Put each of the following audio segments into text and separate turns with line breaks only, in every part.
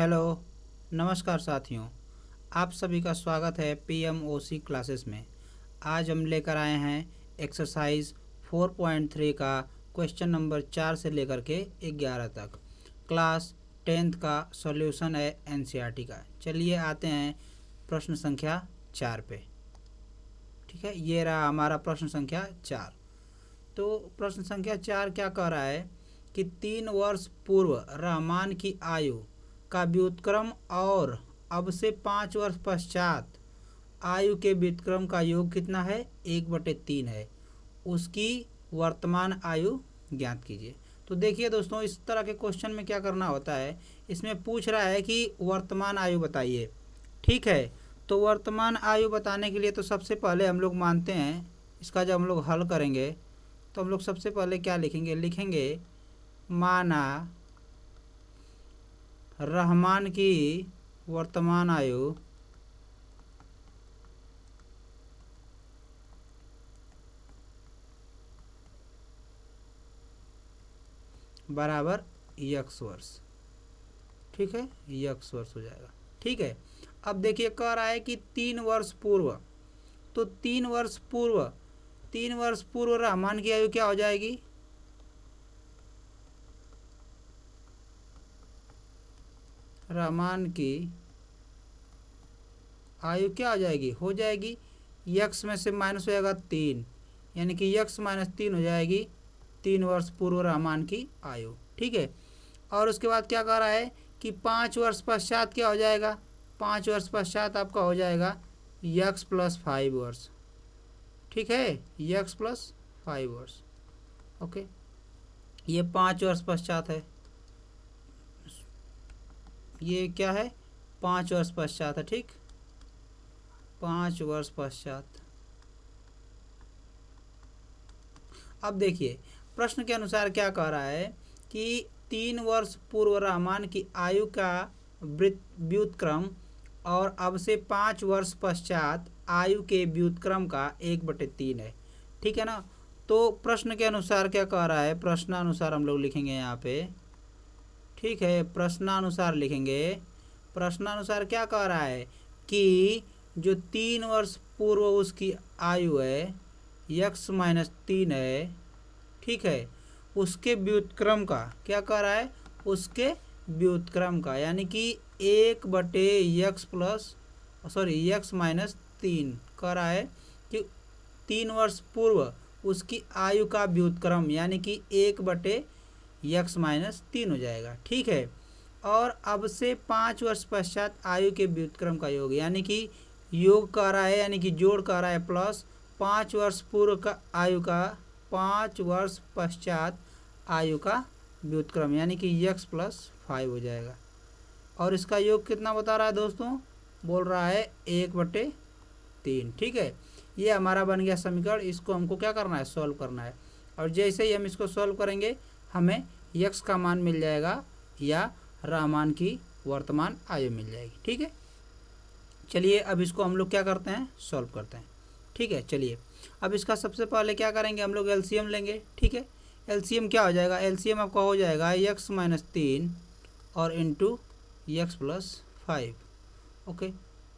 Hello, नमस्कार साथियों। आप सभी का स्वागत है पीएमओसी क्लासेस में। आज हम लेकर आए हैं एक्सरसाइज 4.3 का क्वेश्चन नंबर 4 से लेकर के 11 तक। क्लास 10th का सॉल्यूशन है एनसीईआरटी का। चलिए आते हैं प्रश्न संख्या 4 पे। ठीक है, ये रहा हमारा प्रश्न संख्या 4। तो प्रश्न संख्या 4 क्या कह रहा है कि 3 वर्ष पूर्व रहमान की आयु का व्युत्क्रम और अब से 5 वर्ष पश्चात आयु के व्युत्क्रम का योग कितना है? 1/3 है। उसकी वर्तमान आयु ज्ञात कीजिए। तो देखिए दोस्तों, इस तरह के क्वेश्चन में क्या करना होता है, इसमें पूछ रहा है कि वर्तमान आयु बताइए। ठीक है, तो वर्तमान आयु बताने के लिए तो सबसे पहले हम लोग मानते हैं, इसका जब हम लोग हल करेंगे तो हम लोग सबसे पहले क्या लिखेंगे माना रहमान की वर्तमान आयु बराबर यक्स वर्ष। ठीक है, यक्स वर्ष हो जाएगा। ठीक है, अब देखिए कह रहा है कि 3 वर्ष पूर्व, तो 3 वर्ष पूर्व रहमान की आयु क्या हो जाएगी? रहमान की आयु क्या हो जाएगी यक्स में से माइनस हो जाएगा 3, यानी कि यक्स -3 हो जाएगी 3 वर्ष पूर्व रहमान की आयु। ठीक है, और उसके बाद क्या कह रहा है कि 5 वर्ष पश्चात क्या हो जाएगा? 5 वर्ष पश्चात आपका हो जाएगा यक्स + 5 वर्ष। ठीक है, यक्स + 5 वर्ष। ओके, ये 5 वर्ष पश्चात है, ये क्या है? 5 वर्ष पश्चात है। ठीक, 5 वर्ष पश्चात। अब देखिए प्रश्न के अनुसार क्या कह रहा है कि 3 वर्ष पूर्व रहमान की आयु का व्युत्क्रम और अब से 5 वर्ष पश्चात आयु के व्युत्क्रम का 1/3 है। ठीक है ना, तो प्रश्न के अनुसार क्या कह रहा है, प्रश्नानुसार हम लोग लिखेंगे यहाँ पे। ठीक है, प्रश्नानुसार लिखेंगे। प्रश्नानुसार क्या कह रहा है कि जो 3 वर्ष पूर्व उसकी आयु है यक्स -3 है। ठीक है, उसके व्युत्क्रम का क्या कह रहा है? उसके व्युत्क्रम का, यानी कि 1/यक्स -3 कह रहा है कि 3 वर्ष पूर्व उसकी आयु का व्युत्क्रम यानी कि 1/यक्स -3 हो जाएगा। ठीक है, और अब से 5 वर्ष पश्चात आयु के व्युत्क्रम का योग, यानी कि योग कह रहा है, यानी कि जोड़ कह रहा है, प्लस 5 वर्ष पूर्व का आयु का 5 वर्ष पश्चात आयु का व्युत्क्रम, यानी कि यक्स + 5 हो जाएगा। और इसका योग कितना बता रहा है दोस्तों? बोल रहा है 1/3। ठीक है, ये हमारा बन गया समीकरण। इसको हमको क्या करना है? सॉल्व करना है। और जैसे ही हम इसको सॉल्व करेंगे हमें यक्स का मान मिल जाएगा या रहमान की वर्तमान आयु मिल जाएगी। ठीक है, चलिए अब इसको हम लोग क्या करते हैं? सॉल्व करते हैं। ठीक है, चलिए अब इसका सबसे पहले क्या करेंगे, हम लोग एलसीएम लेंगे। ठीक है, एलसीएम क्या हो जाएगा? एलसीएम आपका हो जाएगा यक्स -3 और इंटू यक्स + 5। ओके,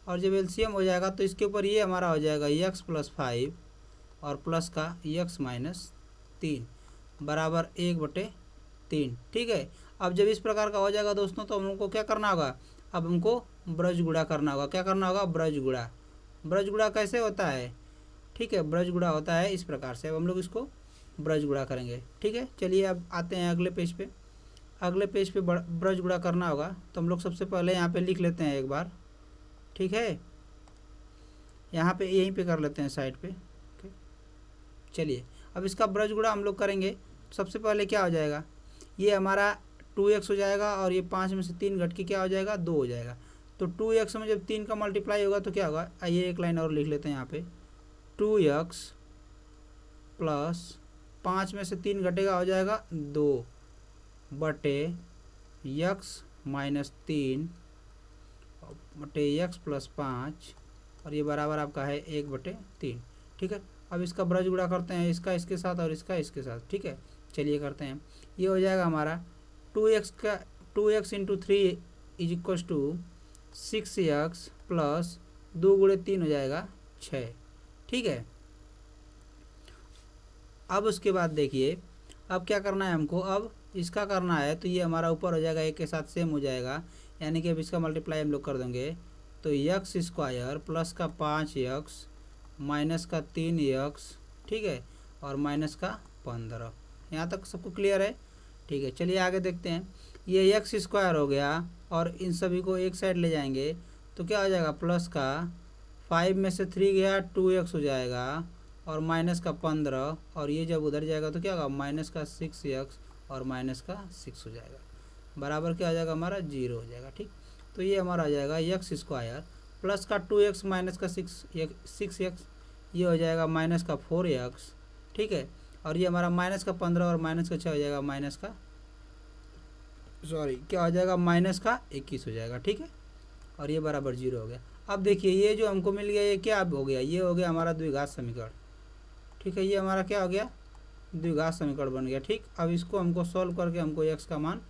और जब एलसीएम हो जाएगा तो इसके ऊपर ये हमारा हो जाएगा यक्स + 5 और प्लस का यक्स -3 बराबर 1/3। ठीक है, अब जब इस प्रकार का हो जाएगा दोस्तों तो हम लोग को क्या करना होगा? अब हमको ब्रज गुणा करना होगा। क्या करना होगा? ब्रज गुणा। ब्रज गुणा कैसे होता है? ठीक है, ब्रज गुणा होता है इस प्रकार से। अब हम लोग इसको ब्रज गुणा करेंगे। ठीक है, चलिए अब आते हैं अगले पेज पे। अगले पेज पे ब्रज गुणा करना होगा तो हम लोग सबसे पहले यहाँ पे लिख लेते हैं एक बार। ठीक है, यहाँ पे यहीं पे कर लेते हैं साइड पे। चलिए अब इसका ब्रज गुणा हम लोग करेंगे। सबसे पहले क्या हो जाएगा? ये हमारा 2x हो जाएगा और ये 5 में से 3 घट के क्या हो जाएगा? 2 हो जाएगा। तो 2x में जब 3 का मल्टीप्लाई होगा तो क्या होगा? आइए एक लाइन और लिख लेते हैं यहाँ पे। 2x + 5 में से 3 घटेगा हो जाएगा 2/यक्स -3 यक्स + 5 और ये बराबर आपका है 1/3। ठीक है, अब इसका ब्रज गुणा करते हैं, इसका इसके साथ और इसका इसके साथ। ठीक है, चलिए करते हैं। ये हो जाएगा हमारा 2x × 3 is equal to 6x plus 2 गुणे 3 हो जाएगा 6। ठीक है, अब उसके बाद देखिए अब क्या करना है हमको, अब इसका करना है तो ये हमारा ऊपर हो जाएगा एक के साथ सेम हो जाएगा, यानी कि अब इसका मल्टीप्लाई हम लोग कर देंगे तो एक्स स्क्वायर प्लस का 5x माइनस का 3x, ठीक है, और माइनस का 15। यहाँ तक सबको क्लियर है? ठीक है, चलिए आगे देखते हैं। ये एक्स स्क्वायर हो गया और इन सभी को एक साइड ले जाएंगे तो क्या हो जाएगा, प्लस का 5 में से 3 गया 2x हो जाएगा और माइनस का 15, और ये जब उधर जाएगा तो क्या होगा, माइनस का 6x और माइनस का 6 हो जाएगा, बराबर क्या हो जाएगा हमारा 0 हो जाएगा। ठीक, तो ये हमारा हो जाएगा एक्स स्क्वायर प्लस का 2x माइनस का 6x, ये हो जाएगा माइनस का 4x। ठीक है, और ये हमारा माइनस का 15 और माइनस का 6 हो जाएगा माइनस का क्या हो जाएगा, माइनस का 21 हो जाएगा। ठीक है, और ये बराबर 0 हो गया। अब देखिए ये जो हमको मिल गया ये क्या हो गया, ये हो गया हमारा द्विघात समीकरण। ठीक है, ये हमारा क्या हो गया, द्विघात समीकरण बन गया। ठीक, अब इसको हमको सॉल्व करके हमको x का मान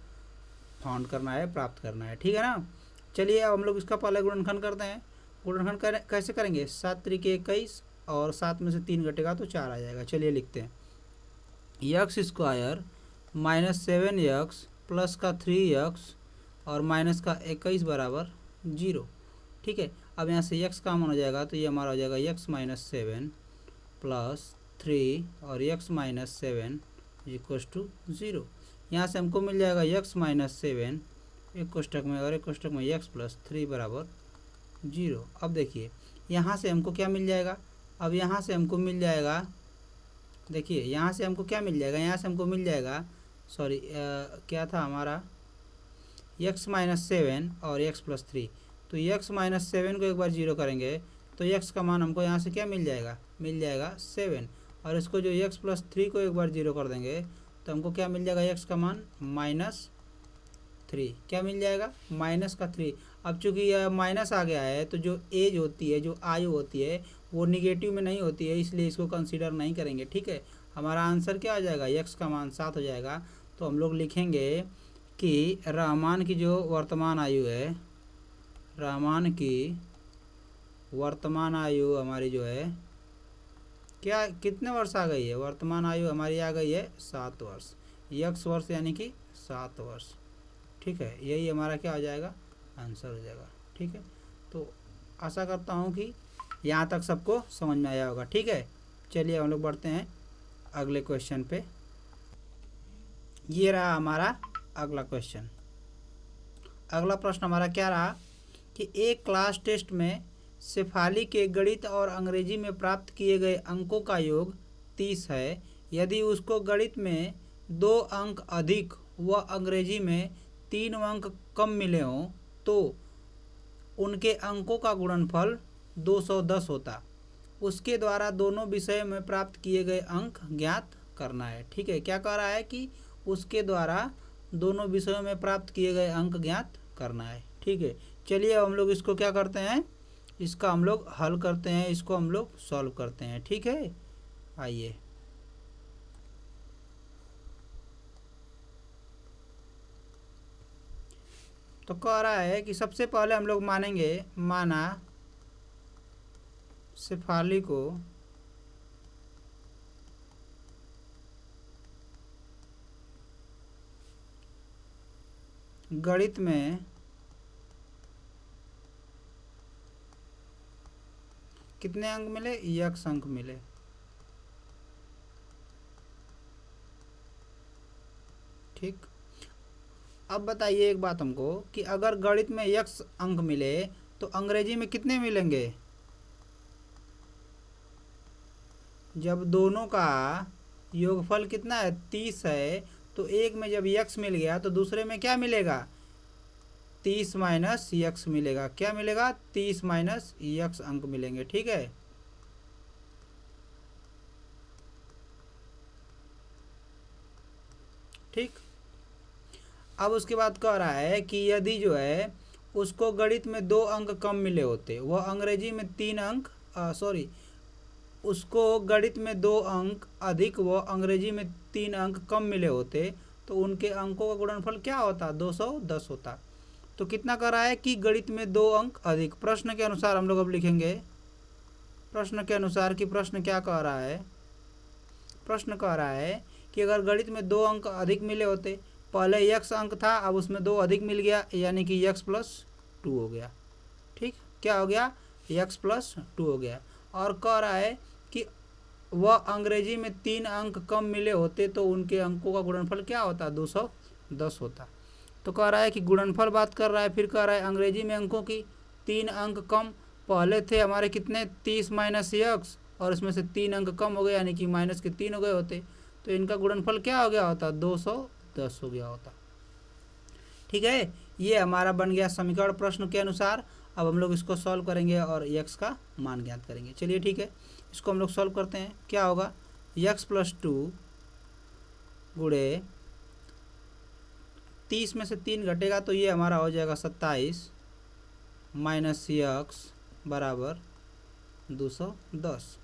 फाउंड करना है, प्राप्त करना है। ठीक है ना, चलिए अब हम लोग इसका पहले गुणनखंड करते हैं। गुणनखंड कैसे करेंगे, 7 त्रिके 21 और 7 में से 3 घटेगा तो 4 आ जाएगा। चलिए लिखते हैं, x square minus 7x plus का 3x और माइनस का 21 बराबर 0। ठीक है, अब यहाँ से x कॉमन हो जाएगा तो ये हमारा हो जाएगा x माइनस 7 प्लस 3 और x माइनस 7 इक्व टू 0। यहाँ से हमको मिल जाएगा x माइनस 7 एक कोष्टक में और एक कोष्टक में x प्लस 3 बराबर 0। अब देखिए यहाँ से हमको क्या मिल जाएगा, अब यहाँ से हमको मिल जाएगा, देखिए यहाँ से हमको क्या मिल जाएगा, यहाँ से हमको मिल जाएगा क्या था हमारा x माइनस 7 और x प्लस 3। तो x माइनस 7 को एक बार 0 करेंगे तो x का मान हमको यहाँ से क्या मिल जाएगा, मिल जाएगा 7, और इसको जो x प्लस 3 को एक बार 0 कर देंगे तो हमको क्या मिल जाएगा, x का मान माइनस 3, क्या मिल जाएगा, माइनस का 3। अब चूंकि यह माइनस आ गया है तो जो एज होती है, जो आयु होती है वो निगेटिव में नहीं होती है, इसलिए इसको कंसीडर नहीं करेंगे। ठीक है, हमारा आंसर क्या आ जाएगा, x का मान 7 हो जाएगा। तो हम लोग लिखेंगे कि रहमान की जो वर्तमान आयु है, रहमान की वर्तमान आयु हमारी जो है क्या कितने वर्ष आ गई है, वर्तमान आयु हमारी आ गई है 7 वर्ष, x वर्ष यानी कि 7 वर्ष। ठीक है, यही हमारा क्या हो जाएगा, आंसर हो जाएगा। ठीक है, तो आशा करता हूँ कि यहाँ तक सबको समझ में आया होगा। ठीक है, चलिए हम लोग बढ़ते हैं अगले क्वेश्चन पे। ये रहा हमारा अगला क्वेश्चन। अगला प्रश्न हमारा क्या रहा कि एक क्लास टेस्ट में शेफाली के गणित और अंग्रेजी में प्राप्त किए गए अंकों का योग 30 है। यदि उसको गणित में 2 अंक अधिक व अंग्रेजी में 3 अंक कम मिले हों तो उनके अंकों का गुणनफल 210 होता। उसके द्वारा दोनों विषय में प्राप्त किए गए अंक ज्ञात करना है। ठीक है, क्या कह रहा है कि उसके द्वारा दोनों विषयों में प्राप्त किए गए अंक ज्ञात करना है। ठीक है, चलिए हम लोग इसको क्या करते हैं, इसका हम लोग हल करते हैं, इसको हम लोग सॉल्व करते हैं। ठीक है, आइए तो कह रहा है कि सबसे पहले हम लोग मानेंगे, माना शेफाली को गणित में कितने अंक मिले, x अंक मिले। ठीक, अब बताइए एक बात हमको कि अगर गणित में x अंक मिले तो अंग्रेजी में कितने मिलेंगे, जब दोनों का योगफल कितना है 30 है तो एक में जब x मिल गया तो दूसरे में क्या मिलेगा, 30 माइनस x मिलेगा। क्या मिलेगा, 30 माइनस x अंक मिलेंगे। ठीक है, ठीक, अब उसके बाद कह रहा है कि यदि जो है उसको गणित में 2 अंक कम मिले होते, वह अंग्रेजी में 3 अंक उसको गणित में 2 अंक अधिक व अंग्रेजी में 3 अंक कम मिले होते तो उनके अंकों का गुणनफल क्या होता, 210 होता। तो कितना कर रहा है कि गणित में 2 अंक अधिक। प्रश्न के अनुसार हम लोग अब लिखेंगे, प्रश्न के अनुसार कि प्रश्न क्या कह रहा है। प्रश्न कह रहा है कि अगर गणित में 2 अंक अधिक मिले होते, पहले x अंक था, अब उसमें 2 अधिक मिल गया, यानी कि x+2 हो गया। ठीक, क्या हो गया, x+2 हो गया। और कह रहा है कि वह अंग्रेजी में 3 अंक कम मिले होते तो उनके अंकों का गुणनफल क्या होता, 210 होता। तो कह रहा है कि गुणनफल बात कर रहा है, फिर कह रहा है अंग्रेजी में अंकों की 3 अंक कम, पहले थे हमारे कितने 30 माइनस x, और इसमें से 3 अंक कम हो गए, यानी कि -3 हो गए होते, तो इनका गुणनफल क्या हो गया होता, 210 हो गया होता। ठीक है, ये हमारा बन गया समीकरण प्रश्न के अनुसार। अब हम लोग इसको सॉल्व करेंगे और x का मान ज्ञात करेंगे। चलिए ठीक है, इसको हम लोग सॉल्व करते हैं। क्या होगा, x+2 गुणे 30 में से 3 घटेगा तो ये हमारा हो जाएगा 27 माइनस x बराबर 210।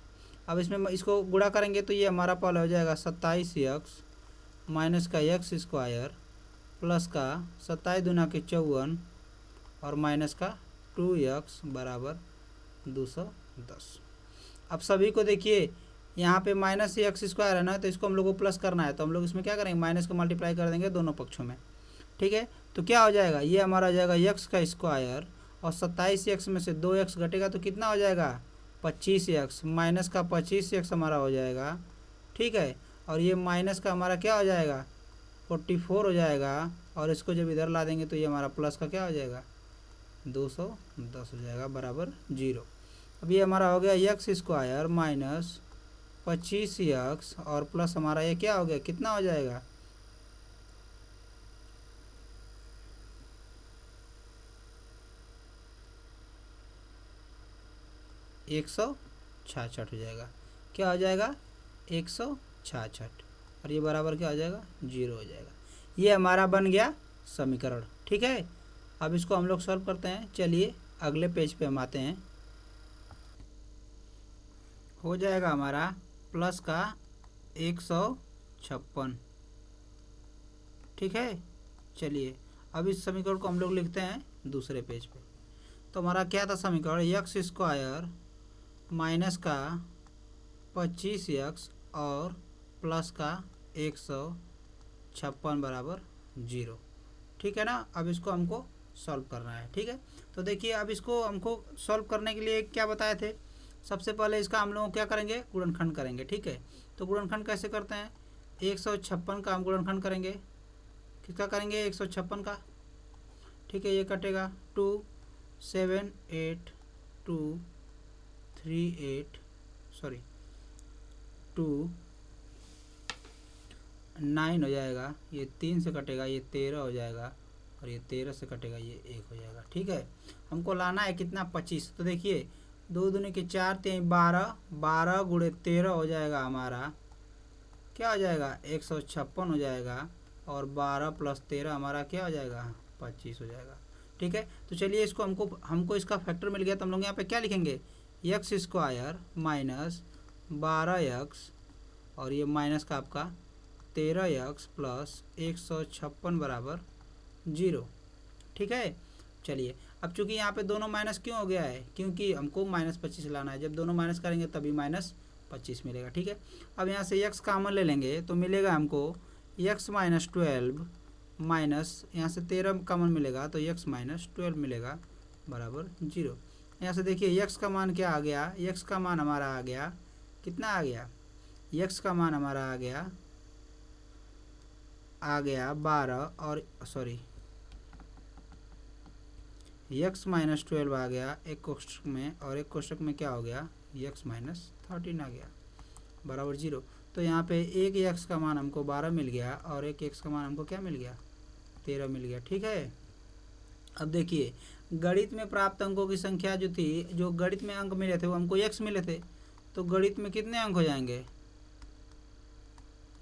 अब इसमें इसको गुणा करेंगे तो ये हमारा पहले हो जाएगा 27x माइनस का x² प्लस का 27 दूना के 54 और माइनस का 2x बराबर 210। अब सभी को देखिए, यहाँ पे -x² है ना, तो इसको हम लोग को प्लस करना है, तो हम लोग इसमें क्या करेंगे, माइनस का मल्टीप्लाई कर देंगे दोनों पक्षों में। ठीक है, तो क्या हो जाएगा, ये हमारा हो जाएगा x² और 27x में से 2x घटेगा तो कितना हो जाएगा, 25x माइनस का 25x हमारा हो जाएगा। ठीक है, और ये माइनस का हमारा क्या हो जाएगा, 44 हो जाएगा, और इसको जब इधर ला देंगे तो ये हमारा प्लस का क्या हो जाएगा, 210 हो जाएगा बराबर 0। अब ये हमारा हो गया x² माइनस 25x और प्लस हमारा ये क्या हो गया, कितना हो जाएगा, 166 हो जाएगा। क्या हो जाएगा, 166, और ये बराबर क्या हो जाएगा, 0 हो जाएगा। ये हमारा बन गया समीकरण। ठीक है, अब इसको हम लोग सॉल्व करते हैं। चलिए अगले पेज पे हम आते हैं। हो जाएगा हमारा प्लस का 156। ठीक है, चलिए अब इस समीकरण को हम लोग लिखते हैं दूसरे पेज पे। तो हमारा क्या था समीकरण, x² माइनस का 25x और प्लस का 156 बराबर 0। ठीक है ना, अब इसको हमको सॉल्व करना है। ठीक है, तो देखिए अब इसको हमको सॉल्व करने के लिए क्या बताए थे, सबसे पहले इसका हम लोग क्या करेंगे, गुणनखंड करेंगे। ठीक है, तो गुणनखंड कैसे करते हैं, 156 का हम गुणनखंड करेंगे। किसका करेंगे, 156 का। ठीक है, ये कटेगा 2 7 8 2 3 8 सॉरी 2 9 हो जाएगा, ये 3 से कटेगा, ये 13 हो जाएगा, और ये 13 से कटेगा, ये 1 हो जाएगा। ठीक है, हमको लाना है कितना, 25। तो देखिए 2 दूनी के 4 3 12, 12 गुणे 13 हो जाएगा हमारा, क्या हो जाएगा, 156 हो जाएगा, और 12 + 13 हमारा क्या हो जाएगा, 25 हो जाएगा। ठीक है, तो चलिए इसको हमको इसका फैक्टर मिल गया, तो हम लोग यहाँ पे क्या लिखेंगे, x² माइनस 12x और ये माइनस का आपका 13x प्लस 156 बराबर 0। ठीक है, चलिए अब चूंकि यहाँ पे दोनों माइनस क्यों हो गया है, क्योंकि हमको -25 लाना है, जब दोनों माइनस करेंगे तभी -25 मिलेगा। ठीक है, अब यहाँ से x कॉमन ले लेंगे तो मिलेगा हमको x - 12 माइनस यहाँ से 13 कॉमन मिलेगा तो x - 12 मिलेगा बराबर 0। यहाँ से देखिए x का मान क्या आ गया, x का मान हमारा आ गया, कितना आ गया, x का मान हमारा आ गया 12, और सॉरी x - 12 आ गया एक कोष्ठक में, और एक कोष्ठक में क्या हो गया, x - 13 आ गया बराबर 0। तो यहाँ पे एक x का मान हमको 12 मिल गया, और एक x का मान हमको क्या मिल गया, 13 मिल गया। ठीक है, अब देखिए गणित में प्राप्त अंकों की संख्या जो थी, जो गणित में अंक मिले थे वो हमको x मिले थे, तो गणित में कितने अंक हो जाएंगे,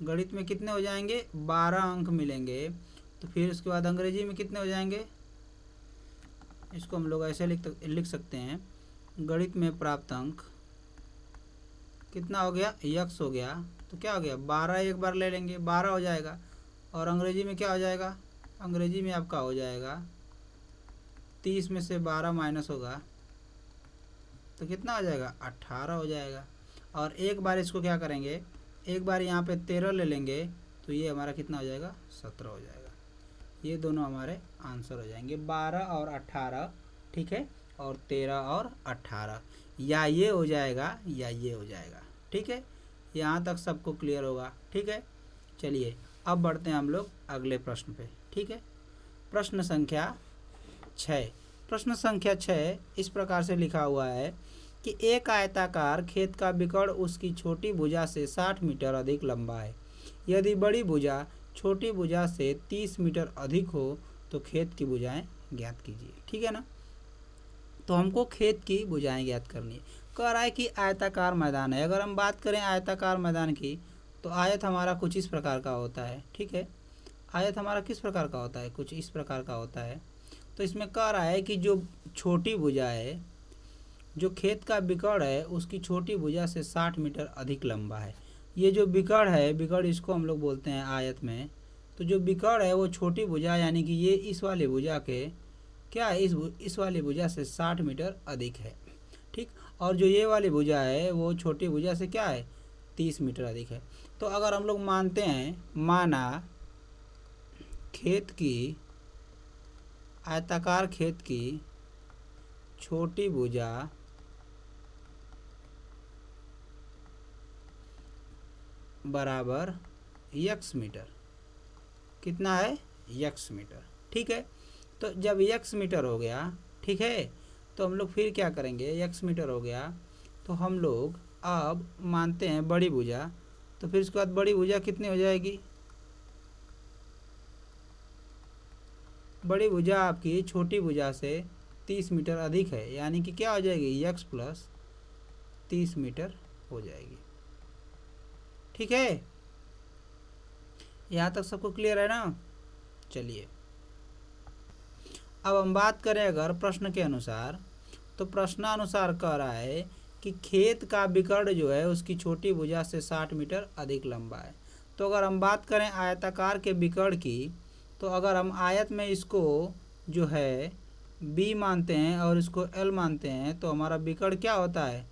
गणित में कितने हो जाएंगे, 12 अंक मिलेंगे। तो फिर उसके बाद अंग्रेजी में कितने हो जाएंगे, इसको हम लोग ऐसे लिख सकते हैं, गणित में प्राप्त अंक कितना हो गया, x हो गया, तो क्या हो गया, 12 एक बार ले लेंगे 12 हो जाएगा, और अंग्रेजी में क्या हो जाएगा, अंग्रेजी में आपका हो जाएगा 30 में से 12 माइनस होगा तो कितना हो जाएगा, 18 हो जाएगा। और एक बार इसको क्या करेंगे, एक बार यहाँ पे 13 ले लेंगे तो ये हमारा कितना हो जाएगा, 17 हो जाएगा। ये दोनों हमारे आंसर हो जाएंगे, 12 और 18, ठीक है, और 13 और 18, या ये हो जाएगा या ये हो जाएगा, ठीक है। यहाँ तक सबको क्लियर होगा, ठीक है। चलिए अब बढ़ते हैं हम लोग अगले प्रश्न पे, ठीक है। प्रश्न संख्या 6। प्रश्न संख्या 6 इस प्रकार से लिखा हुआ है कि एक आयताकार खेत का विकर्ण उसकी छोटी भुजा से 60 मीटर अधिक लंबा है। यदि बड़ी भुजा छोटी भुजा से 30 मीटर अधिक हो तो खेत की भुजाएं ज्ञात कीजिए, ठीक है ना। तो हमको खेत की भुजाएं ज्ञात करनी है। कह रहा है कि आयताकार मैदान है। अगर हम बात करें आयताकार मैदान की तो आयत हमारा कुछ इस प्रकार का होता है, ठीक है। आयत हमारा किस प्रकार का होता है, कुछ इस प्रकार का होता है। तो इसमें कह रहा है कि जो छोटी भुजा है, जो खेत का विकर्ण है उसकी छोटी भुजा से 60 मीटर अधिक लंबा है। ये जो विकर्ण है, विकर्ण इसको हम लोग बोलते हैं आयत में। तो जो विकर्ण है वो छोटी भुजा यानी कि ये इस वाली भुजा के क्या है, इस वाली भुजा से 60 मीटर अधिक है, ठीक। और जो ये वाली भुजा है वो छोटी भुजा से क्या है, 30 मीटर अधिक है। तो अगर हम लोग मानते हैं, माना खेत की, आयताकार खेत की छोटी भुजा बराबर x मीटर, कितना है, x मीटर, ठीक है। तो जब x मीटर हो गया, ठीक है, तो हम लोग फिर क्या करेंगे, x मीटर हो गया तो हम लोग अब मानते हैं बड़ी भुजा। तो फिर इसके बाद बड़ी भुजा कितनी हो जाएगी, बड़ी भुजा आपकी छोटी भुजा से 30 मीटर अधिक है, यानी कि क्या हो जाएगी, x प्लस 30 मीटर हो जाएगी, ठीक है। यहाँ तक सबको क्लियर है ना। चलिए अब हम बात करें अगर प्रश्न के अनुसार, तो प्रश्नानुसार कह रहा है कि खेत का विकर्ण जो है उसकी छोटी भुजा से 60 मीटर अधिक लंबा है। तो अगर हम बात करें आयताकार के विकर्ण की, तो अगर हम आयत में इसको जो है b मानते हैं और इसको l मानते हैं तो हमारा विकर्ण क्या होता है,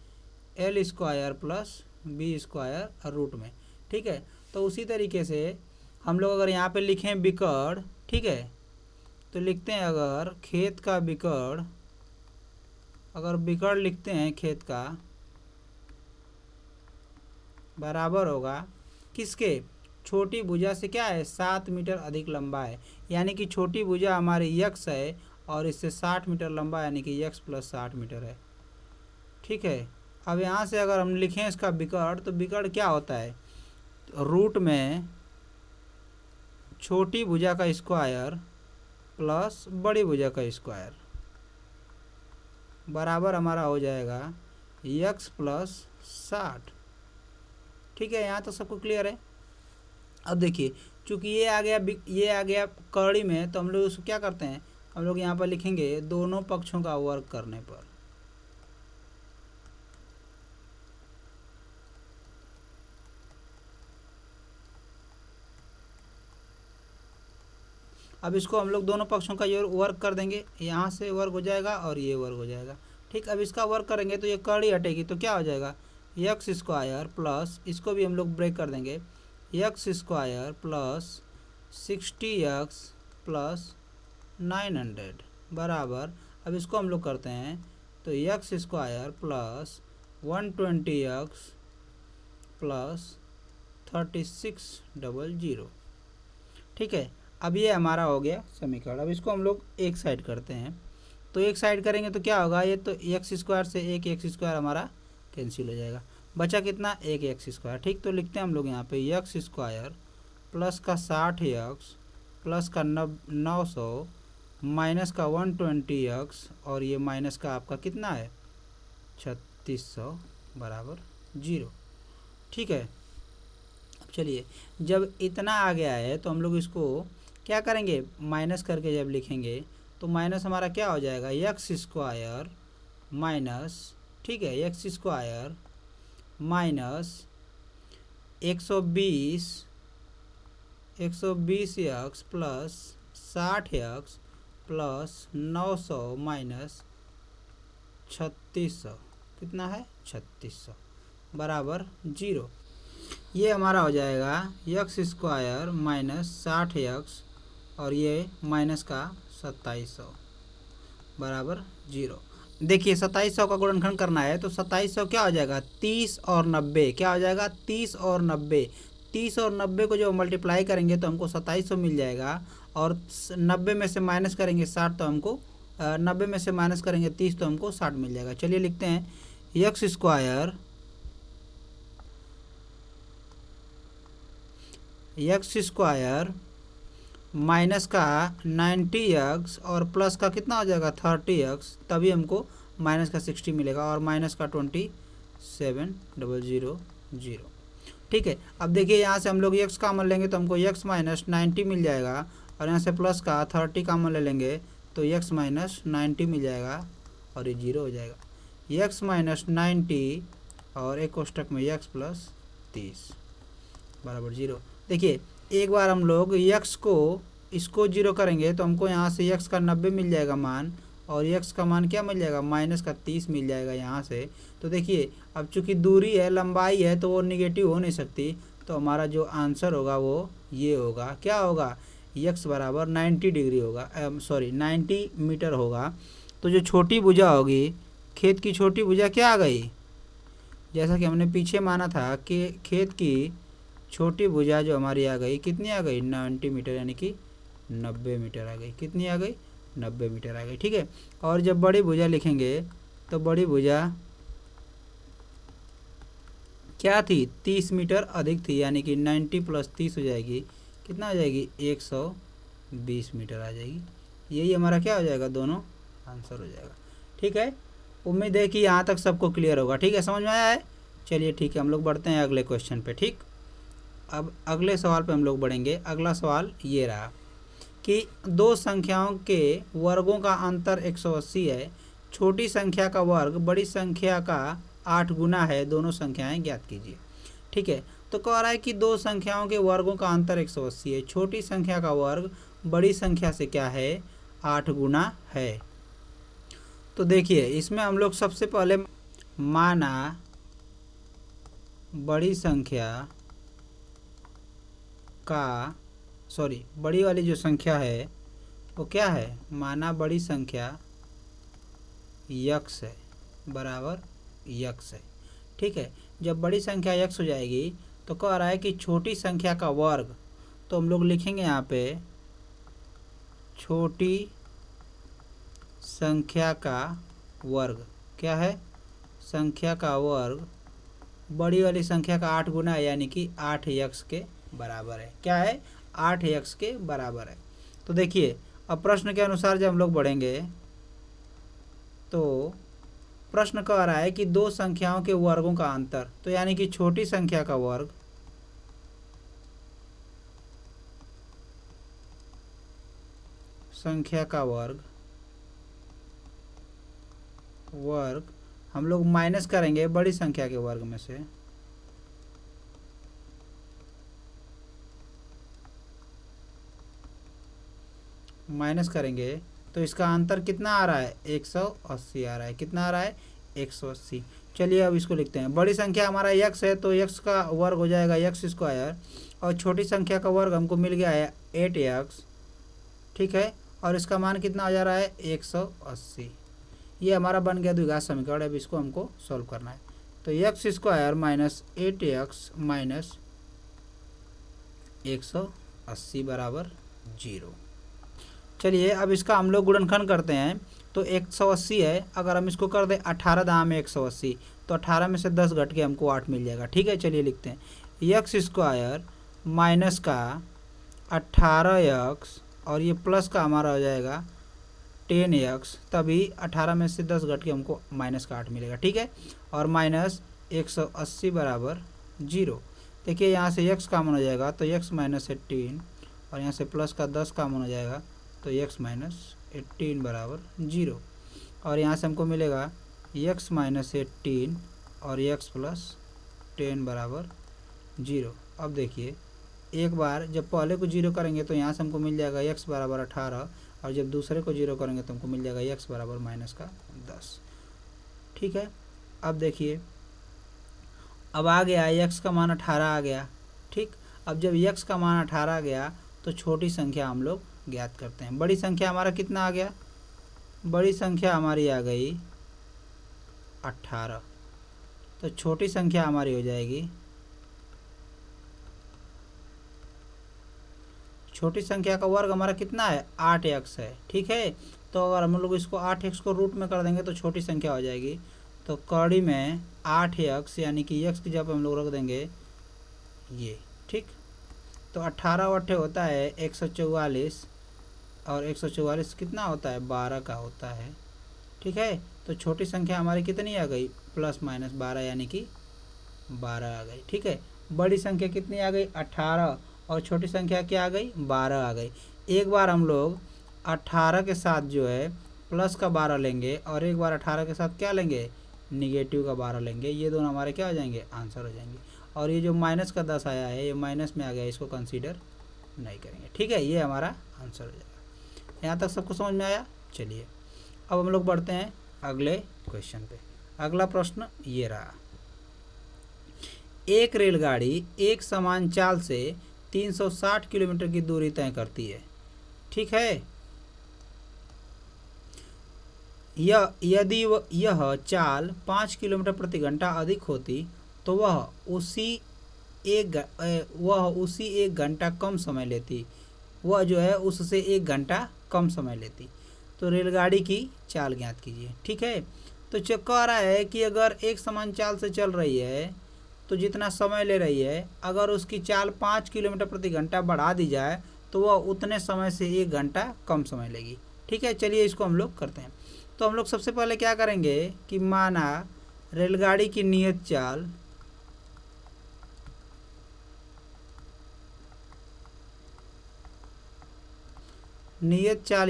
l square plus b square root में, ठीक है। तो उसी तरीके से हम लोग अगर यहाँ पे लिखें विकर्ण, ठीक है, तो लिखते हैं अगर खेत का विकर्ण, अगर विकर्ण लिखते हैं खेत का बराबर होगा किसके, छोटी भुजा से क्या है, 7 मीटर अधिक लंबा है। यानी कि छोटी भुजा हमारी x है और इससे 60 मीटर लंबा यानी कि x प्लस 60 मीटर है, ठीक है। अब यहाँ से अगर हम लिखें इसका विकर्ण, तो विकर्ण क्या होता है, रूट में छोटी भुजा का स्क्वायर प्लस बड़ी भुजा का स्क्वायर बराबर हमारा हो जाएगा x प्लस 60, ठीक है। यहाँ तो सबको क्लियर है। अब देखिए चूँकि ये आ गया कड़ी में, तो हम लोग उसको क्या करते हैं, हम लोग यहाँ पर लिखेंगे दोनों पक्षों का वर्ग करने पर, अब इसको हम लोग दोनों पक्षों का ये वर्ग कर देंगे, यहाँ से वर्ग हो जाएगा और ये वर्ग हो जाएगा, ठीक। अब इसका वर्ग करेंगे तो ये कड़ी हटेगी तो क्या हो जाएगा, x स्क्वायर प्लस, इसको भी हम लोग ब्रेक कर देंगे, x square plus 60x plus 900 बराबर, अब इसको हम लोग करते हैं तो x square plus 120x plus 3600, ठीक है। अब ये हमारा हो गया समीकरण। अब इसको हम लोग एक साइड करते हैं, तो एक साइड करेंगे तो क्या होगा, ये तो x स्क्वायर से एक x स्क्वायर हमारा कैंसिल हो जाएगा, बचा कितना, एक x स्क्वायर, ठीक। तो लिखते हैं हम लोग यहाँ पे x स्क्वायर प्लस का 60x प्लस का 900 माइनस का 120x और ये माइनस का आपका कितना है 3600 बराबर 0, ठीक है। अब चलिए जब इतना आ गया है तो हम लोग इसको क्या करेंगे, माइनस करके जब लिखेंगे तो माइनस हमारा क्या हो जाएगा, x स्क्वायर माइनस, ठीक है, x square minus 120x plus 60x plus 900 minus 3600 कितना है 3600 बराबर 0। ये हमारा हो जाएगा एक्स स्क्वायर माइनस 60x और ये माइनस का 2700 बराबर 0। देखिए 2700 का गुणनखंड करना है तो 2700 क्या हो जाएगा 30 और 90 क्या हो जाएगा 30 और 90। 30 और 90 को जो मल्टीप्लाई करेंगे तो हमको 2700 मिल जाएगा और 90 में से माइनस करेंगे 60 तो हमको 90 में से माइनस करेंगे 30 तो हमको 60 मिल जाएगा। चलिए लिखते हैं एक्स स्क्वायर माइनस का 90x और प्लस का कितना हो जाएगा 30x, तभी हमको माइनस का 60 मिलेगा और माइनस का 27000। ठीक है, अब देखिए यहाँ से हम लोग x कॉमन लेंगे तो हमको x माइनस 90 मिल जाएगा और यहाँ से प्लस का 30 कॉमन ले लेंगे तो x माइनस 90 मिल जाएगा और ये 0 हो जाएगा। x माइनस 90 और एक कोष्टक में x प्लस 30 बराबर 0। देखिए एक बार हम लोग x को इसको 0 करेंगे तो हमको यहाँ से x का 90 मिल जाएगा मान और x का मान क्या मिल जाएगा माइनस का 30 मिल जाएगा यहाँ से। तो देखिए अब चूंकि दूरी है लंबाई है तो वो निगेटिव हो नहीं सकती, तो हमारा जो आंसर होगा वो ये होगा, क्या होगा x बराबर 90 डिग्री होगा, 90 मीटर होगा। तो जो छोटी भुजा होगी खेत की छोटी भुजा क्या आ गई, जैसा कि हमने पीछे माना था कि खेत की छोटी भुजा जो हमारी आ गई कितनी आ गई 90 मीटर यानी कि 90 मीटर आ गई। कितनी आ गई 90 मीटर आ गई। ठीक है, और जब बड़ी भुजा लिखेंगे तो बड़ी भुजा क्या थी 30 मीटर अधिक थी यानी कि 90 प्लस 30 हो जाएगी, कितना आ जाएगी 120 मीटर आ जाएगी। यही हमारा क्या हो जाएगा दोनों आंसर हो जाएगा। ठीक है, उम्मीद है कि यहाँ तक सबको क्लियर होगा। ठीक है, समझ में आया है। चलिए ठीक है, हम लोग बढ़ते हैं अगले क्वेश्चन पे। ठीक, अब अगले सवाल पे हम लोग बढ़ेंगे। अगला सवाल ये रहा कि दो संख्याओं के वर्गों का अंतर 180 है, छोटी संख्या का वर्ग बड़ी संख्या का 8 गुना है, दोनों संख्याएं ज्ञात कीजिए। ठीक है, तो कह रहा है कि दो संख्याओं के वर्गों का अंतर 180 है, छोटी संख्या का वर्ग बड़ी संख्या से क्या है 8 गुना है। तो देखिए इसमें हम लोग सबसे पहले माना बड़ी संख्या का बड़ी वाली जो संख्या है वो क्या है, माना बड़ी संख्या x है बराबर x है। ठीक है, जब बड़ी संख्या x हो जाएगी तो कह रहा है कि छोटी संख्या का वर्ग, तो हम लोग लिखेंगे यहाँ पे छोटी संख्या का वर्ग क्या है, संख्या का वर्ग बड़ी वाली संख्या का 8 गुना है यानी कि 8x के बराबर है। क्या है 8x के बराबर है। तो देखिए अब प्रश्न के अनुसार जब हम लोग बढ़ेंगे तो प्रश्न कह रहा है कि दो संख्याओं के वर्गों का अंतर, तो यानी कि छोटी संख्या का वर्ग हम लोग माइनस करेंगे बड़ी संख्या के वर्ग में से, माइनस करेंगे तो इसका अंतर कितना आ रहा है 180 आ रहा है। कितना आ रहा है 180। चलिए अब इसको लिखते हैं। बड़ी संख्या हमारा x है तो x का वर्ग हो जाएगा एक्स स्क्वायर और छोटी संख्या का वर्ग हमको मिल गया है 8x। ठीक है, और इसका मान कितना आ जा रहा है 180। ये हमारा बन गया द्विघात समीकरण। अब इसको हमको सॉल्व करना है। तो x square minus 8x minus 180 बराबर 0। चलिए अब इसका हम लोग गुणनखंड करते हैं। तो 180 है, अगर हम इसको कर दें 18 दाम में 180 तो 18 में से 10 घट के हमको 8 मिल जाएगा। ठीक है, चलिए लिखते हैं एक्स स्क्वायर माइनस का 18x और ये प्लस का हमारा हो जाएगा 10x, तभी 18 में से 10 घट के हमको माइनस का 8 मिलेगा। ठीक है, और माइनस 180 बराबर 0। देखिए यहाँ से x कॉमन हो जाएगा तो x माइनस 18 और यहाँ से प्लस का 10 कॉमन हो जाएगा तो x माइनस 18 बराबर 0। और यहाँ से हमको मिलेगा x माइनस 18 और x प्लस 10 बराबर 0। अब देखिए एक बार जब पहले को 0 करेंगे तो यहाँ से हमको मिल जाएगा x बराबर 18 और जब दूसरे को 0 करेंगे तो हमको मिल जाएगा x बराबर -10। ठीक है, अब देखिए अब आ गया x का मान 18 आ गया। ठीक, अब जब x का मान 18 गया तो छोटी संख्या हम लोग ज्ञात करते हैं। बड़ी संख्या हमारा कितना आ गया? बड़ी संख्या हमारी आ गई 18, तो छोटी संख्या हमारी हो जाएगी, छोटी संख्या का वर्ग हमारा कितना है? 8x है। ठीक है, तो अगर हम लोग इसको 8x को रूट में कर देंगे तो छोटी संख्या हो जाएगी। तो कौड़ी में 8x यानी कि x की जगह पे हम लोग रख देंगे ये। ठीक, तो 18 वट्ठे होता है 144, और 144 कितना होता है? 12 का होता है। ठीक है, तो छोटी संख्या हमारी कितनी आ गई? ±12 यानी कि 12 आ गई। ठीक है, बड़ी संख्या कितनी आ गई? 18, और छोटी संख्या क्या आ गई? 12 आ गई। एक बार हम लोग 18 के साथ जो है प्लस का 12 लेंगे, और एक बार 18 के साथ क्या लेंगे? निगेटिव का 12 लेंगे। ये दोनों हमारे क्या हो जाएंगे? आंसर हो जाएंगे। और ये जो माइनस का 10 आया है, ये माइनस में आ गया, इसको कंसीडर नहीं करेंगे। ठीक है, ये हमारा आंसर हो जाएगा। यहाँ तक सबको समझ में आया? चलिए अब हम लोग बढ़ते हैं अगले क्वेश्चन पे। अगला प्रश्न ये रहा, एक रेलगाड़ी एक समान चाल से 360 किलोमीटर की दूरी तय करती है। ठीक है, यदि यह चाल 5 किलोमीटर प्रति घंटा अधिक होती तो वह उसी एक घंटा कम समय लेती। वह जो है उससे 1 घंटा कम समय लेती। तो रेलगाड़ी की चाल ज्ञात कीजिए। ठीक है, तो कह रहा है कि अगर एक समान चाल से चल रही है तो जितना समय ले रही है, अगर उसकी चाल 5 किलोमीटर प्रति घंटा बढ़ा दी जाए तो वह उतने समय से 1 घंटा कम समय लेगी। ठीक है, चलिए इसको हम लोग करते हैं। तो हम लोग सबसे पहले क्या करेंगे कि माना रेलगाड़ी की नियत चाल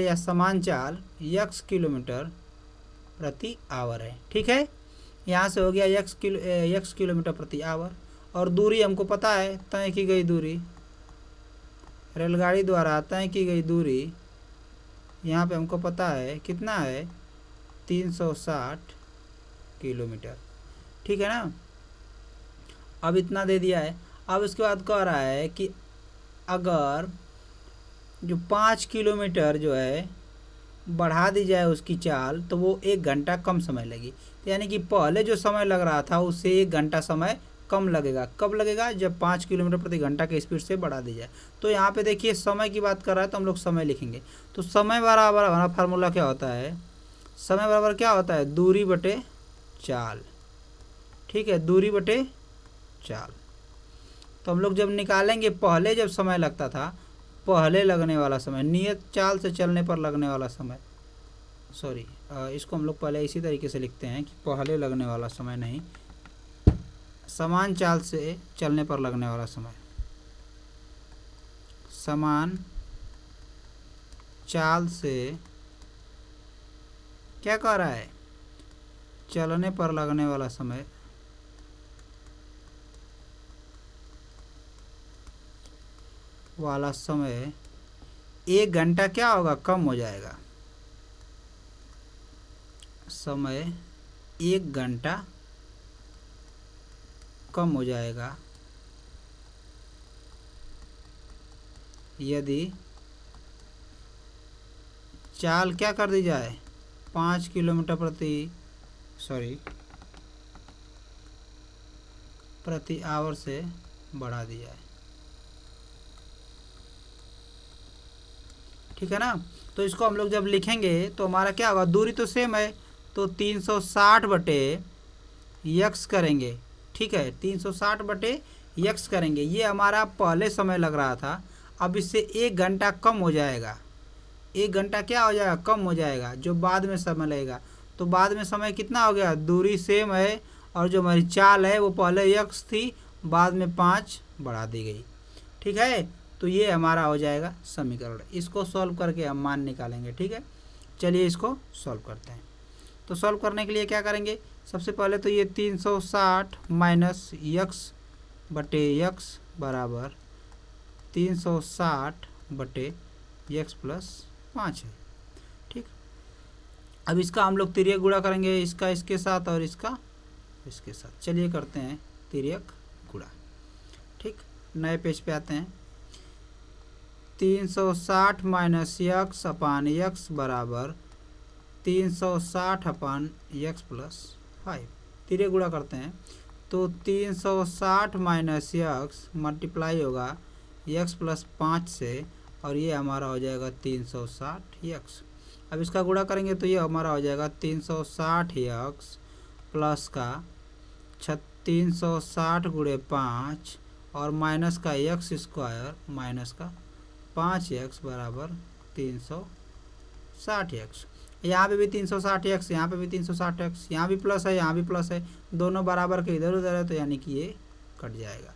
या समान चाल x किलोमीटर प्रति आवर है। ठीक है, यहाँ से हो गया x किलोमीटर प्रति आवर, और दूरी हमको पता है, तय की गई दूरी, रेलगाड़ी द्वारा तय की गई दूरी यहाँ पे हमको पता है कितना है? 360 किलोमीटर। ठीक है ना, अब इतना दे दिया है। अब इसके बाद कह रहा है कि अगर जो 5 किलोमीटर जो है बढ़ा दी जाए उसकी चाल तो वो 1 घंटा कम समय लगी। यानी कि पहले जो समय लग रहा था उससे 1 घंटा समय कम लगेगा। कब लगेगा? जब 5 किलोमीटर प्रति घंटा के स्पीड से बढ़ा दी जाए। तो यहाँ पे देखिए समय की बात कर रहा है तो हम लोग समय लिखेंगे। तो समय बराबर हमारा फार्मूला क्या होता है? समय बराबर क्या होता है? दूरी बटे चाल। ठीक है, दूरी बटे चाल। तो हम लोग जब निकालेंगे, पहले जब समय लगता था, पहले लगने वाला समय, नियत चाल से चलने पर लगने वाला समय, सॉरी इसको हम लोग पहले इसी तरीके से लिखते हैं कि पहले लगने वाला समय नहीं, समान चाल से चलने पर लगने वाला समय, समान चाल से क्या कह रहा है? चलने पर लगने वाला समय, वाला समय 1 घंटा क्या होगा? कम हो जाएगा। समय 1 घंटा कम हो जाएगा यदि चाल क्या कर दी जाए? 5 किलोमीटर प्रति आवर से बढ़ा दी जाए। ठीक है ना, तो इसको हम लोग जब लिखेंगे तो हमारा क्या होगा? दूरी तो सेम है, तो 360 बटे x करेंगे। ठीक है, 360 बटे x करेंगे। ये हमारा पहले समय लग रहा था, अब इससे 1 घंटा कम हो जाएगा। 1 घंटा क्या हो जाएगा? कम हो जाएगा, जो बाद में समय लगेगा। तो बाद में समय कितना हो गया? दूरी सेम है, और जो हमारी चाल है वो पहले x थी, बाद में 5 बढ़ा दी गई। ठीक है, तो ये हमारा हो जाएगा समीकरण। इसको सॉल्व करके हम मान निकालेंगे। ठीक है, चलिए इसको सॉल्व करते हैं। तो सॉल्व करने के लिए क्या करेंगे? सबसे पहले तो ये 360 माइनस x बटे x बराबर 360 बटे x प्लस 5 है। ठीक, अब इसका हम लोग तिर्यक गुणा करेंगे, इसका इसके साथ और इसका इसके साथ। चलिए करते हैं तिर्यक गुणा। ठीक, नए पेज पे आते हैं। 360 माइनस यक्स अपान यक्स बराबर 360 अपान यक्स प्लस 5। तिर्यक गुणा करते हैं तो 360 माइनस यक्स मल्टीप्लाई होगा यक्स प्लस 5 से, और ये हमारा हो जाएगा 360 यक्स। अब इसका गुणा करेंगे तो ये हमारा हो जाएगा 360 यक्स प्लस का 360 गुणे 5 और माइनस का यक्स स्क्वायर माइनस का 5x बराबर 360 यक्स। यहाँ पे भी 360 यक्स, यहाँ पे भी 360 यक्स, यहाँ भी प्लस है, यहाँ भी प्लस है, दोनों बराबर के इधर उधर है, तो यानी कि ये कट जाएगा।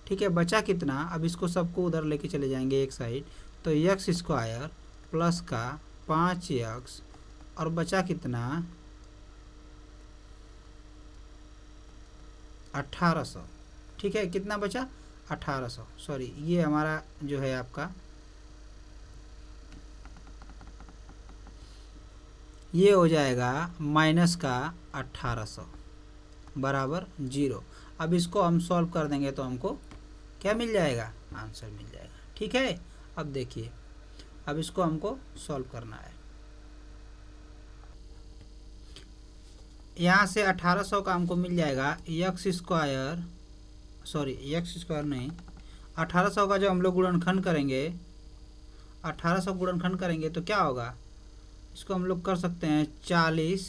ठीक है, बचा कितना, अब इसको सबको उधर लेके चले जाएंगे एक साइड, तो यक्स स्क्वायर प्लस का 5x और बचा कितना 1800। ठीक है, कितना बचा 1800, सॉरी ये हमारा जो है आपका ये हो जाएगा माइनस का 1800 बराबर 0। अब इसको हम सॉल्व कर देंगे तो हमको क्या मिल जाएगा, आंसर मिल जाएगा। ठीक है, अब देखिए, अब इसको हमको सॉल्व करना है। यहाँ से 1800 का हमको मिल जाएगा x square, sorry x square नहीं, 1800 का जो हम लोग गुणनखंड करेंगे, 1800 गुणनखंड करेंगे तो क्या होगा, इसको हम लोग कर सकते हैं 40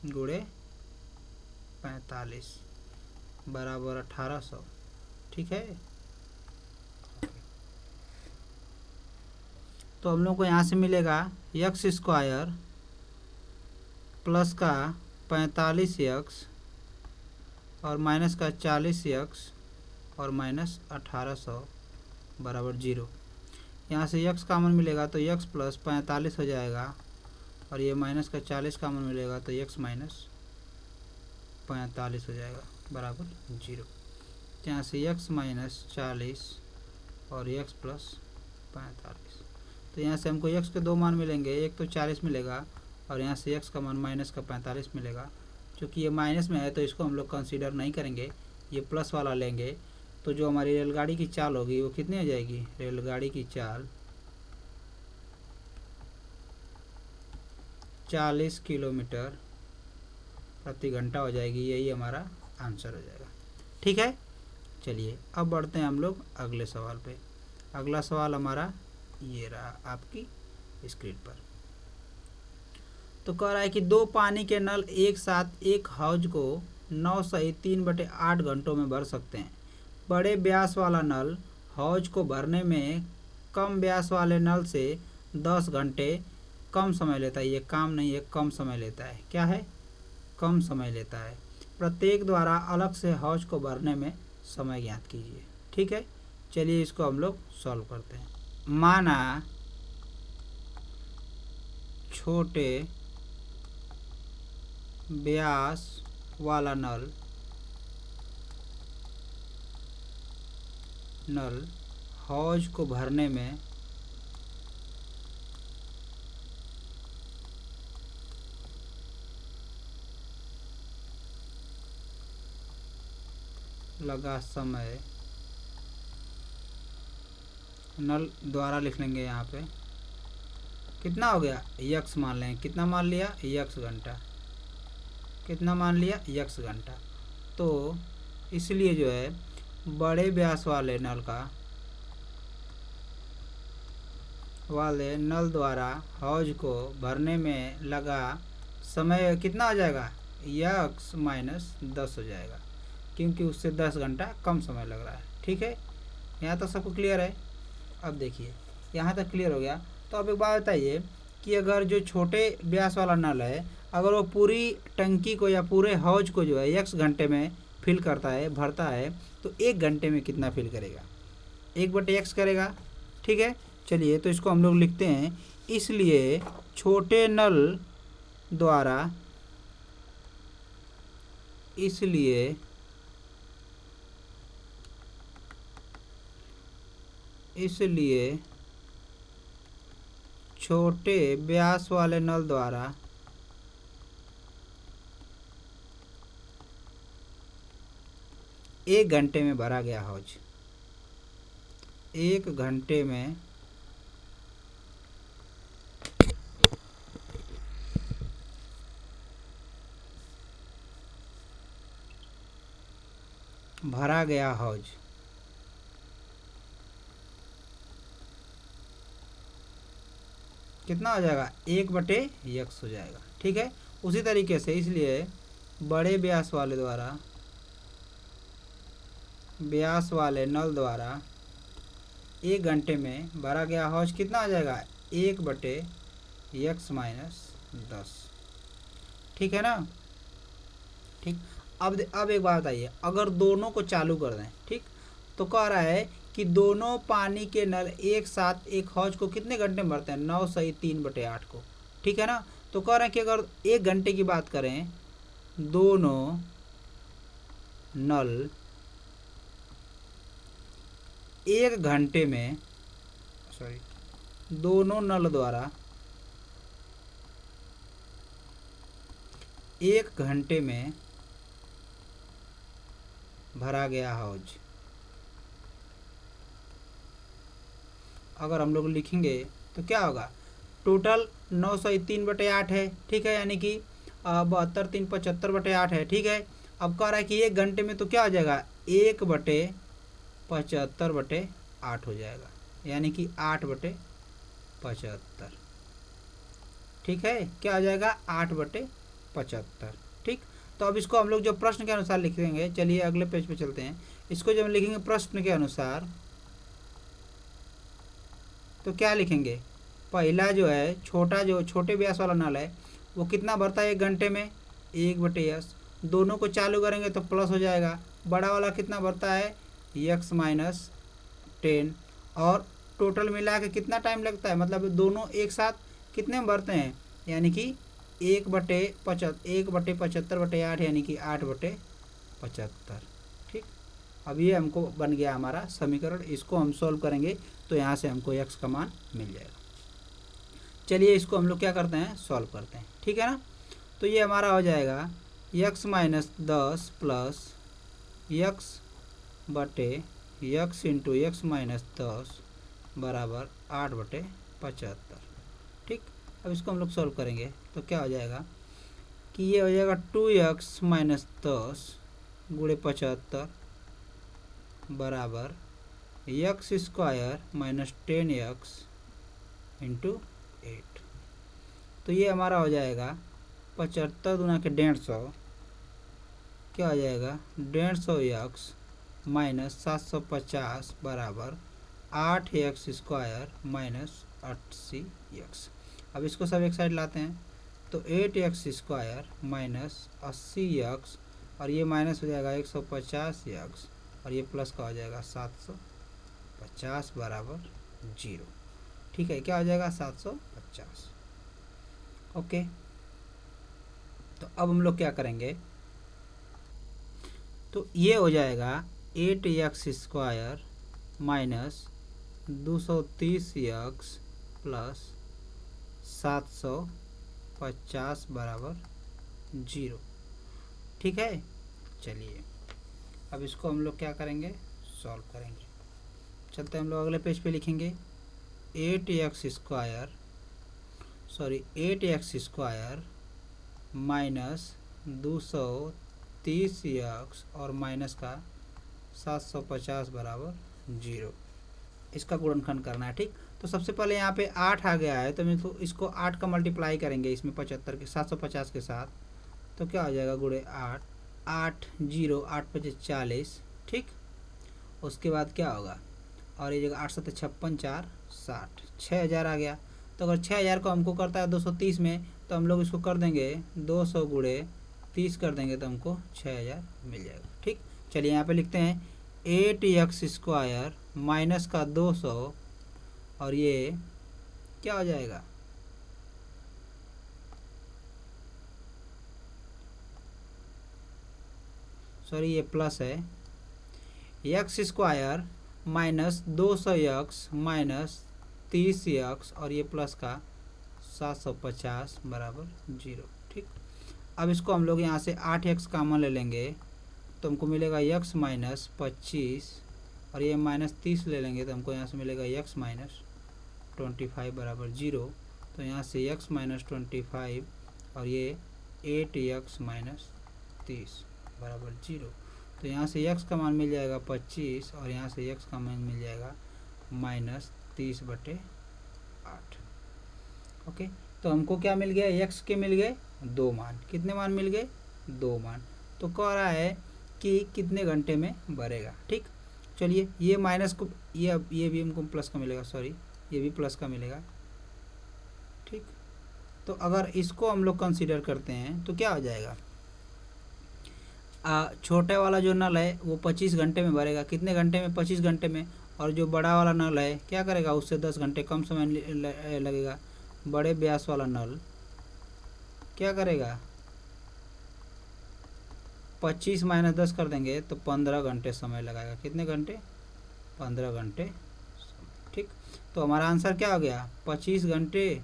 गुणे 45 बराबर 1800। ठीक है, तो हम लोग को यहाँ से मिलेगा यक्स स्क्वायर प्लस का 45x और माइनस का 40x और माइनस 1800 बराबर 0। यहाँ से x कामन मिलेगा तो x प्लस 45 हो जाएगा, और ये माइनस का 40 कामन मिलेगा तो x माइनस 45 हो जाएगा बराबर 0। यहाँ से x माइनस 40 और x प्लस 45, तो यहाँ से हमको x के दो मान मिलेंगे, एक तो 40 मिलेगा और यहाँ से x का मान माइनस का 45 मिलेगा। क्योंकि ये माइनस में है तो इसको हम लोग कंसीडर नहीं करेंगे, ये प्लस वाला लेंगे। तो जो हमारी रेलगाड़ी की चाल होगी वो कितनी हो जाएगी, रेलगाड़ी की चाल 40 किलोमीटर प्रति घंटा हो जाएगी, यही हमारा आंसर हो जाएगा। ठीक है, चलिए अब बढ़ते हैं हम लोग अगले सवाल पे। अगला सवाल हमारा ये रहा आपकी स्क्रीन पर। तो कह रहा है कि दो पानी के नल एक साथ एक हौज को 9 सही 3/8 घंटों में भर सकते हैं। बड़े व्यास वाला नल हौज को भरने में कम व्यास वाले नल से 10 घंटे कम समय लेता है। ये काम नहीं है, कम समय लेता है। क्या है, कम समय लेता है। प्रत्येक द्वारा अलग से हौज को भरने में समय ज्ञात कीजिए। ठीक है, चलिए इसको हम लोग सॉल्व करते हैं। माना छोटे व्यास वाला नल हौज को भरने में लगा समय, नल द्वारा लिख लेंगे यहाँ पे, कितना हो गया, यक्स मान लें। कितना मान लिया, यक्स घंटा। कितना मान लिया, यक्स घंटा। तो इसलिए जो है बड़े व्यास वाले नल द्वारा हौज को भरने में लगा समय कितना हो जाएगा, यक्स माइनस 10 हो जाएगा, क्योंकि उससे 10 घंटा कम समय लग रहा है। ठीक है, यहाँ तक सबको क्लियर है। अब देखिए यहाँ तक क्लियर हो गया। तो अब एक बात बताइए कि अगर जो छोटे व्यास वाला नल है, अगर वो पूरी टंकी को या पूरे हौज को जो है x घंटे में फिल करता है, भरता है, तो 1 घंटे में कितना फिल करेगा, 1/x करेगा। ठीक है, चलिए तो इसको हम लोग लिखते हैं। इसलिए छोटे नल द्वारा इसलिए छोटे व्यास वाले नल द्वारा एक घंटे में भरा गया हौज। एक घंटे में भरा गया हौज कितना हो जाएगा, 1/x हो जाएगा। ठीक है, उसी तरीके से इसलिए बड़े व्यास वाले नल द्वारा एक घंटे में भरा गया हौज कितना आ जाएगा, 1/x - 10। ठीक है ना। ठीक, अब एक बात बताइए, अगर दोनों को चालू कर दें, ठीक, तो कह रहा है कि दोनों पानी के नल एक साथ एक हौज को कितने घंटे में भरते हैं, 9 सही 3/8 को। ठीक है ना। तो कह रहे हैं कि अगर एक घंटे की बात करें, दोनों नल एक घंटे में, दोनों नल द्वारा एक घंटे में भरा गया हौज, अगर हम लोग लिखेंगे तो क्या होगा, टोटल 9 सही 3/8 है। ठीक है, यानी कि 72 3 75/8 है। ठीक है, अब कह रहा है कि एक घंटे में तो क्या हो जाएगा, 1/75/8 हो जाएगा, यानी कि 8/75। ठीक है, क्या हो जाएगा, 8/75। ठीक, तो अब इसको हम लोग जो प्रश्न के अनुसार लिखेंगे, चलिए अगले पेज पे चलते हैं। इसको जब हम लिखेंगे प्रश्न के अनुसार तो क्या लिखेंगे, पहला जो है छोटे व्यास वाला नल है वो कितना भरता है एक घंटे में, 1/s। दोनों को चालू करेंगे तो प्लस हो जाएगा। बड़ा वाला कितना भरता है, x - 10। और टोटल मिला के कितना टाइम लगता है, मतलब दोनों एक साथ कितने में भरते हैं, यानी कि 1/75/8 यानी कि 8/75। ठीक, अब ये हमको बन गया हमारा समीकरण। इसको हम सॉल्व करेंगे तो यहाँ से हमको x का मान मिल जाएगा। चलिए इसको हम लोग क्या करते हैं, सॉल्व करते हैं। ठीक है ना। तो ये हमारा हो जाएगा x - 10 प्लस x × x - 10 बराबर 8/75। ठीक, अब इसको हम लोग सॉल्व करेंगे तो क्या हो जाएगा कि ये हो जाएगा 2x - 10 × 75 बराबर x² - 10x × 8। तो ये हमारा हो जाएगा 75 × 150, क्या हो जाएगा, 150x - 750 बराबर 8x² - 80x। अब इसको सब एक साइड लाते हैं तो 8x² - 80x और ये माइनस हो जाएगा 150x और ये प्लस का हो जाएगा 750 बराबर 0। ठीक है, क्या हो जाएगा, 750। ओके, तो अब हम लोग क्या करेंगे, तो ये हो जाएगा 8x² - 230x प्लस 750 बराबर 0। ठीक है, चलिए अब इसको हम लोग क्या करेंगे, सॉल्व करेंगे। चलते हम लोग अगले पेज पे लिखेंगे 8x² माइनस 230x और माइनस का 750 बराबर 0। इसका गुणनखंड करना है। ठीक, तो सबसे पहले यहाँ पे 8 आ गया है तो मैं तो इसको 8 का मल्टीप्लाई करेंगे इसमें 75 के 750 के साथ, तो क्या हो जाएगा, गुणे 8 8 0 8 5 40। ठीक, उसके बाद क्या होगा, और ये जगह 8 7 56 4 60, 6000 आ गया। तो अगर 6000 को हमको करता है 230 में, तो हम लोग इसको कर देंगे 200 × 30 कर देंगे तो हमको 6000 मिल जाएगा। ठीक, चलिए यहाँ पे लिखते हैं 8x² माइनस का 200 और ये क्या हो जाएगा, सॉरी ये प्लस है, x² minus 200x minus 30x और ये प्लस का 750 बराबर 0। ठीक, अब इसको हम लोग यहाँ से 8x कॉमन ले लेंगे तो हमको मिलेगा x माइनस 25 और ये माइनस 30 ले लेंगे तो हमको यहाँ से मिलेगा x माइनस 25 बराबर 0। तो यहाँ से x माइनस 25 और ये 8x माइनस 30 बराबर 0। तो यहाँ से x का मान मिल जाएगा 25 और यहाँ से x का मान मिल जाएगा माइनस 30/8। ओके, तो हमको क्या मिल गया, x के मिल गए 2 मान। कितने मान मिल गए, 2 मान। तो कह रहा है कि कितने घंटे में भरेगा। ठीक, चलिए ये माइनस को ये भी हमको प्लस का मिलेगा, सॉरी ये भी प्लस का मिलेगा। ठीक, तो अगर इसको हम लोग कंसीडर करते हैं तो क्या हो जाएगा, छोटे वाला जो नल है वो 25 घंटे में भरेगा। कितने घंटे में, 25 घंटे में। और जो बड़ा वाला नल है क्या करेगा, उससे 10 घंटे कम समय लगेगा। बड़े व्यास वाला नल क्या करेगा, 25 माइनस 10 कर देंगे तो 15 घंटे समय लगाएगा। कितने घंटे, 15 घंटे। ठीक, तो हमारा आंसर क्या हो गया, 25 घंटे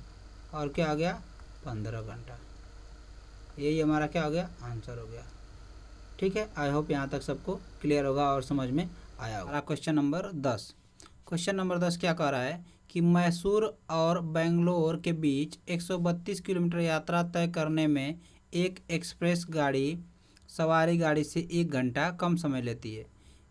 और क्या आ गया, 15 घंटा। यही हमारा क्या हो गया, आंसर हो गया। ठीक है, आई होप यहाँ तक सबको क्लियर होगा और समझ में आया होगा। Question number 10। क्वेश्चन नंबर 10 क्या कह रहा है कि मैसूर और बेंगलोर के बीच 132 किलोमीटर यात्रा तय करने में एक एक्सप्रेस गाड़ी सवारी गाड़ी से 1 घंटा कम समय लेती है।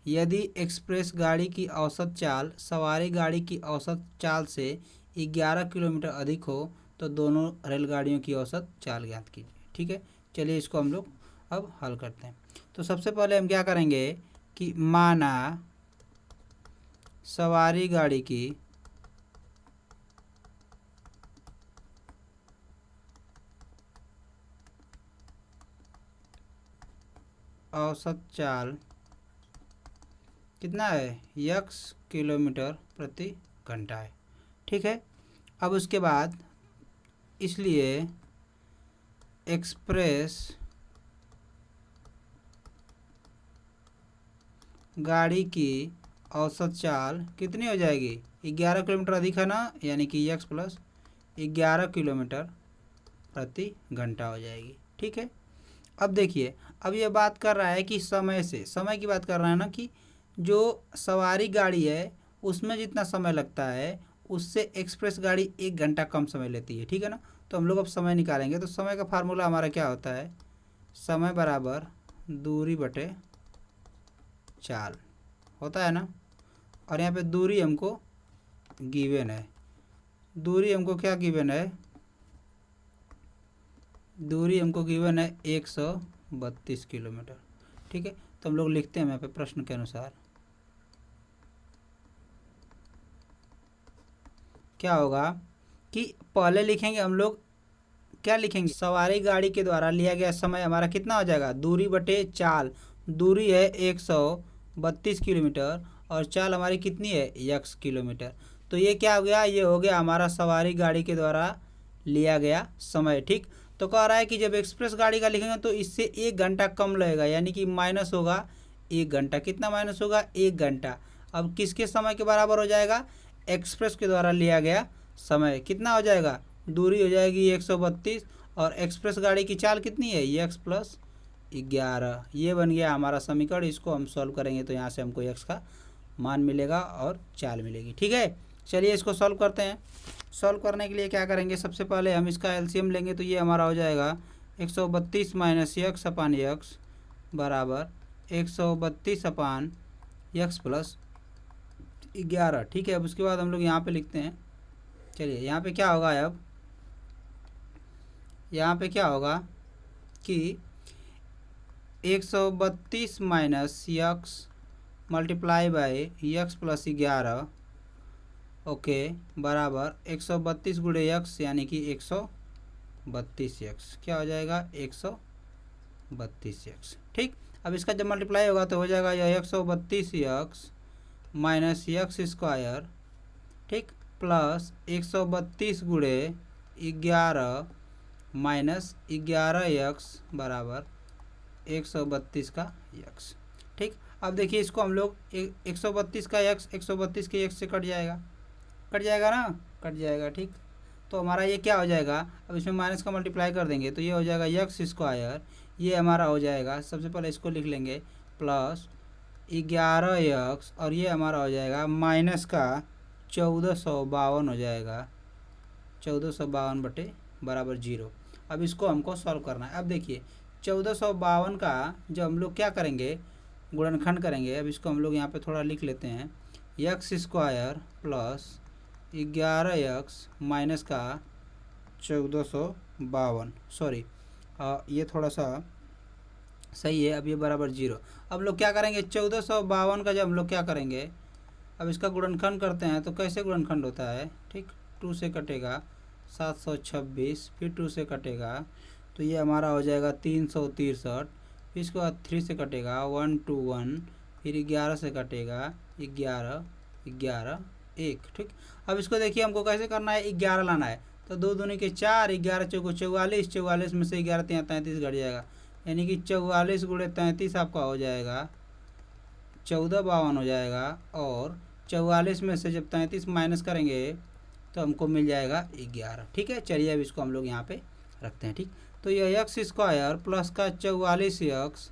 यदि एक्सप्रेस गाड़ी की औसत चाल सवारी गाड़ी की औसत चाल से 11 किलोमीटर अधिक हो तो दोनों रेलगाड़ियों की औसत चाल ज्ञात कीजिए। ठीक है, चलिए इसको हम लोग अब हल करते हैं। तो सबसे पहले हम क्या करेंगे कि माना सवारी गाड़ी की औसत चाल कितना है, x किलोमीटर प्रति घंटा है। ठीक है, अब उसके बाद इसलिए एक्सप्रेस गाड़ी की औसत चाल कितनी हो जाएगी, 11 किलोमीटर अधिक है ना, यानी कि x प्लस 11 किलोमीटर प्रति घंटा हो जाएगी। ठीक है, अब देखिए, अब ये बात कर रहा है कि समय से, समय की बात कर रहा है ना, कि जो सवारी गाड़ी है उसमें जितना समय लगता है उससे एक्सप्रेस गाड़ी 1 घंटा कम समय लेती है। ठीक है ना, तो हम लोग अब समय निकालेंगे। तो समय का फार्मूला हमारा क्या होता है, समय बराबर दूरी बटे चाल होता है ना। और यहाँ पे दूरी हमको गिवन है, दूरी हमको क्या गिवन है, दूरी हमको गिवन है 132 किलोमीटर। ठीक है, तो हम लोग लिखते हैं यहाँ पे प्रश्न के अनुसार क्या होगा कि पहले लिखेंगे हम लोग, क्या लिखेंगे, सवारी गाड़ी के द्वारा लिया गया समय हमारा कितना हो जाएगा, दूरी बटे चाल। दूरी है 132 किलोमीटर और चाल हमारी कितनी है, x किलोमीटर। तो ये क्या हो गया, ये हो गया हमारा सवारी गाड़ी के द्वारा लिया गया समय। ठीक, तो कह रहा है कि जब एक्सप्रेस गाड़ी का लिखेंगे तो इससे 1 घंटा कम लगेगा, यानी कि माइनस होगा 1 घंटा। कितना माइनस होगा, 1 घंटा। अब किसके समय के बराबर हो जाएगा, एक्सप्रेस के द्वारा लिया गया समय। कितना हो जाएगा, दूरी हो जाएगी 132 और एक्सप्रेस गाड़ी की चाल कितनी है, x प्लस 11। ये बन गया हमारा समीकरण। इसको हम सॉल्व करेंगे तो यहाँ से हमको x का मान मिलेगा और चाल मिलेगी। ठीक है, चलिए इसको सॉल्व करते हैं। सॉल्व करने के लिए क्या करेंगे, सबसे पहले हम इसका एलसीएम लेंगे तो ये हमारा हो जाएगा 132 माइनस x अपान x बराबर 132 अपान x प्लस 11। ठीक है, अब उसके बाद हम लोग यहाँ पे लिखते हैं। चलिए यहाँ पे क्या होगा, अब यहाँ पे क्या होगा कि 132 minus x multiply by x plus 11 okay बराबर 132 गुणे x यानी कि 132x। क्या हो जाएगा, 132x। ठीक, अब इसका जब मल्टीप्लाई होगा तो हो जाएगा यह 132x माइनस x स्क्वायर, ठीक, प्लस 132 गुणे 11 माइनस 11x बराबर 132 का x। ठीक, अब देखिए इसको हम लोग 132 का x 132 के x से कट जाएगा ना, कट जाएगा। ठीक, तो हमारा ये क्या हो जाएगा, अब इसमें माइनस का मल्टीप्लाई कर देंगे तो ये हो जाएगा यक्स स्क्वायर, ये हमारा हो जाएगा, सबसे पहले इसको लिख लेंगे, प्लस 11 और ये हमारा हो जाएगा माइनस का 1452 हो जाएगा, 1452 बटे बराबर 0। अब इसको हमको सॉल्व करना है। अब देखिए 1452 का जब हम लोग क्या करेंगे, गुणनखंड करेंगे। अब इसको हम लोग यहाँ पे थोड़ा लिख लेते हैं, यक्स स्क्वायर प्लस 11 माइनस का 1452, सॉरी ये थोड़ा सा सही है। अब ये बराबर 0। अब लोग क्या करेंगे, 1452 का जब हम लोग क्या करेंगे, अब इसका गुणनखंड करते हैं तो कैसे गुणनखंड होता है, ठीक, 2 से कटेगा 726, फिर 2 से कटेगा तो ये हमारा हो जाएगा 363, फिर इसके बाद 3 से कटेगा 121, फिर 11 से कटेगा 11 11 1, ठीक। अब इसको देखिए हमको कैसे करना है, 11 लाना है तो 2 दूनी के 4, 11 चौको 44, 44 में से 11 33 घट जाएगा, यानी कि 44 गुणे 33 आपका हो जाएगा 1452 हो जाएगा। और 44 में से जब 33 माइनस करेंगे तो हमको मिल जाएगा 11, ठीक है। चलिए अब इसको हम लोग यहाँ पे रखते हैं, ठीक। तो यह यक्स स्क्वायर प्लस का 44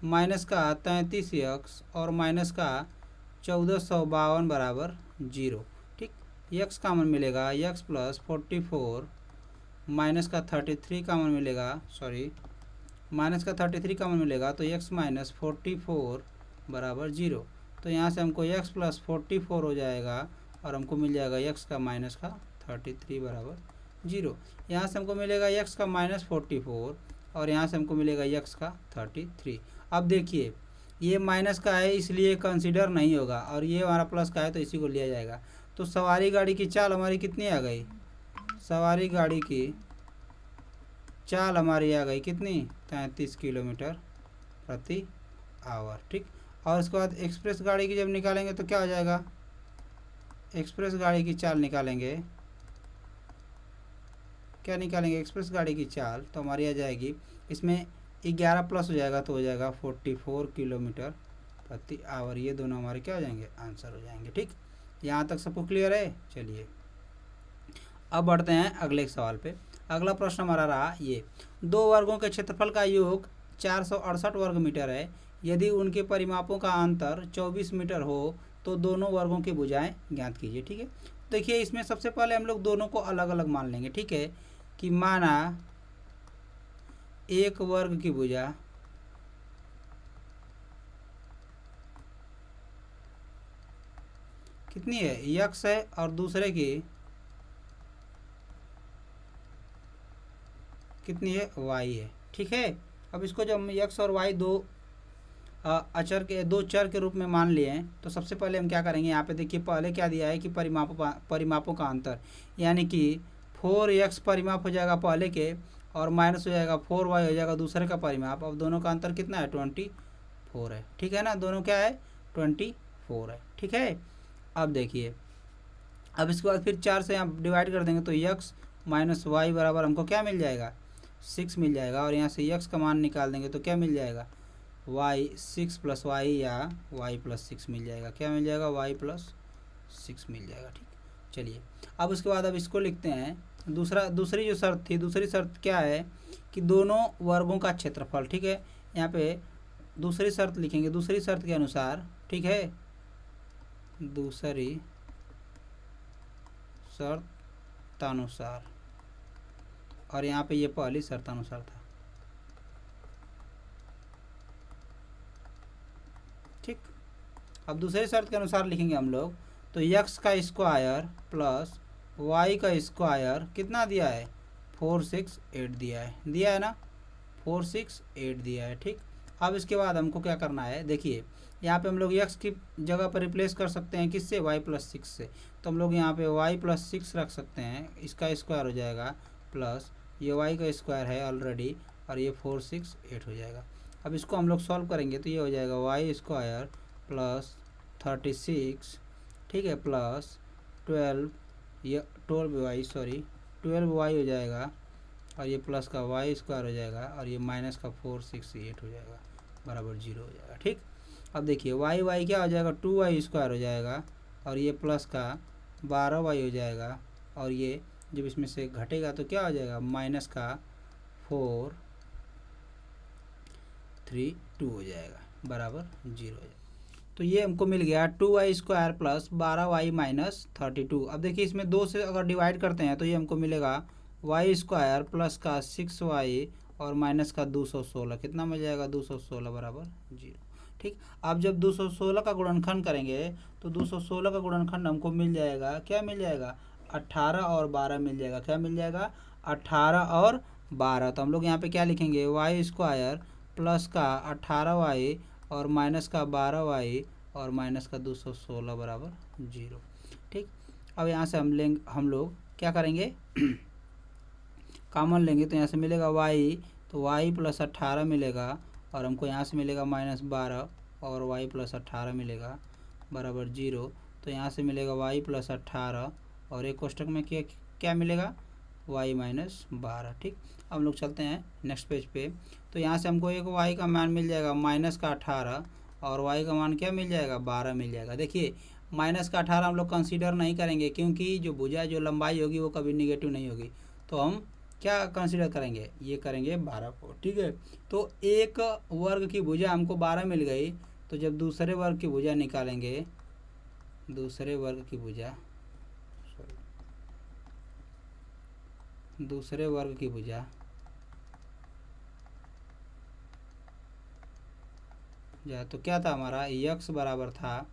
माइनस का 33 और माइनस का 1452 बराबर 0, ठीक। यक्स कामन मिलेगा, यक्स प्लस 44 माइनस का 33 कामन मिलेगा, सॉरी माइनस का 33 कामन मिलेगा तो यक्स माइनस 44 बराबर 0। तो यहाँ से हमको यक्स प्लस 44 हो जाएगा और हमको मिल जाएगा यक्स का माइनस का 33 बराबर 0। यहाँ से हमको मिलेगा यक्स का माइनस 44 और यहाँ से हमको मिलेगा यक्स का 33। अब देखिए ये माइनस का है इसलिए कंसीडर नहीं होगा, और ये हमारा प्लस का है तो इसी को लिया जाएगा। तो सवारी गाड़ी की चाल हमारी कितनी आ गई, सवारी गाड़ी की चाल हमारी आ गई कितनी, 33 किलोमीटर प्रति आवर, ठीक। और उसके बाद एक्सप्रेस गाड़ी की जब निकालेंगे तो क्या हो जाएगा, एक्सप्रेस गाड़ी की चाल निकालेंगे, क्या निकालेंगे, एक्सप्रेस गाड़ी की चाल तो हमारी आ जाएगी, इसमें 11 प्लस हो जाएगा तो हो जाएगा 44 किलोमीटर प्रति आवर। ये दोनों हमारे क्या हो जाएंगे, आंसर हो जाएंगे, ठीक। यहाँ तक सबको क्लियर है। चलिए अब बढ़ते हैं अगले सवाल पे। अगला प्रश्न हमारा रहा ये, 2 वर्गों के क्षेत्रफल का योग 468 वर्ग मीटर है, यदि उनके परिमापों का अंतर 24 मीटर हो तो दोनों वर्गों की भुजाएं ज्ञात कीजिए, ठीक है। देखिए इसमें सबसे पहले हम लोग दोनों को अलग अलग मान लेंगे, ठीक है, कि माना एक वर्ग की भुजा कितनी है, यक्स है, और दूसरे की कितनी है, वाई है, ठीक है। अब इसको जब हम यक्स और वाई दो चर के रूप में मान लिए हैं तो सबसे पहले हम क्या करेंगे, यहाँ पे देखिए पहले क्या दिया है कि परिमापों का अंतर, यानी कि 4x परिमाप हो जाएगा पहले के, और माइनस हो जाएगा 4y हो जाएगा दूसरे का परिमाप। अब दोनों का अंतर कितना है, 24 है, ठीक है ना, दोनों क्या है, 24 है, ठीक है। अब देखिए अब इसके बाद फिर 4 से यहाँ डिवाइड कर देंगे तो x माइनस वाई बराबर हमको क्या मिल जाएगा, 6 मिल जाएगा। और यहाँ से x का मान निकाल देंगे तो क्या मिल जाएगा, y 6 प्लस वाई या y प्लस 6 मिल जाएगा, क्या मिल जाएगा, y प्लस 6 मिल जाएगा, ठीक। चलिए अब उसके बाद अब इसको लिखते हैं, दूसरी जो शर्त थी, दूसरी शर्त क्या है कि दोनों वर्गों का क्षेत्रफल, ठीक है। यहाँ पे दूसरी शर्त लिखेंगे, दूसरी शर्त के अनुसार, ठीक है, दूसरी शर्तानुसार, और यहाँ पे ये पहली शर्तानुसार था, ठीक। अब दूसरी शर्त के अनुसार लिखेंगे हम लोग, तो यक्स का स्क्वायर प्लस वाई का स्क्वायर कितना दिया है, 468 दिया है ना, 468 दिया है, ठीक। अब इसके बाद हमको क्या करना है, देखिए यहाँ पे हम लोग यक्स की जगह पर रिप्लेस कर सकते हैं किससे, y प्लस 6 से। तो हम लोग यहाँ पे y प्लस 6 रख सकते हैं, इसका स्क्वायर हो जाएगा प्लस ये y का स्क्वायर है ऑलरेडी, और ये 468 हो जाएगा। अब इसको हम लोग सॉल्व करेंगे तो ये हो जाएगा y स्क्वायर प्लस 36, ठीक है, प्लस 12y हो जाएगा, और ये प्लस का y स्क्वायर हो जाएगा, और ये माइनस का 468 हो जाएगा बराबर 0 हो जाएगा, ठीक। अब देखिए y क्या हो जाएगा, 2y स्क्वायर हो जाएगा, और ये प्लस का 12y हो जाएगा, और ये जब इसमें से घटेगा तो क्या हो जाएगा, माइनस का 4 3 2 हो जाएगा बराबर 0 हो जाएगा। तो ये हमको मिल गया 2y² प्लस 12y माइनस 32। अब देखिए इसमें 2 से अगर डिवाइड करते हैं तो ये हमको मिलेगा y² प्लस का 6y और माइनस का 216, कितना मिल जाएगा 216 बराबर 0। ठीक, अब जब 216 का गुणनखंड करेंगे तो 216 का गुणनखंड हमको मिल जाएगा, क्या मिल जाएगा, 18 और 12 मिल जाएगा। क्या मिल जाएगा, 18 और 12। तो हम लोग यहाँ पे क्या लिखेंगे, y² प्लस का 18y और माइनस का 12y और माइनस का 216 बराबर 0। ठीक, अब यहाँ से हम लोग क्या करेंगे कॉमन लेंगे, तो यहाँ से मिलेगा y, तो y प्लस 18 मिलेगा और हमको यहाँ से मिलेगा माइनस 12 और y प्लस 18 मिलेगा बराबर 0। तो यहाँ से मिलेगा y प्लस 18 और एक कोष्टक में क्या मिलेगा, y माइनस 12। ठीक, अब हम लोग चलते हैं नेक्स्ट पेज पे। तो यहाँ से हमको एक y का मान मिल जाएगा माइनस का 18 और y का मान क्या मिल जाएगा, 12 मिल जाएगा। देखिए माइनस का 18 हम लोग कंसीडर नहीं करेंगे क्योंकि जो भुजा जो लंबाई होगी वो कभी निगेटिव नहीं होगी, तो हम क्या कंसीडर करेंगे, ये करेंगे 12 को। ठीक है, तो एक वर्ग की भुजा हमको 12 मिल गई, तो जब दूसरे वर्ग की भुजा निकालेंगे, दूसरे वर्ग की भुजा तो क्या था हमारा, x बराबर था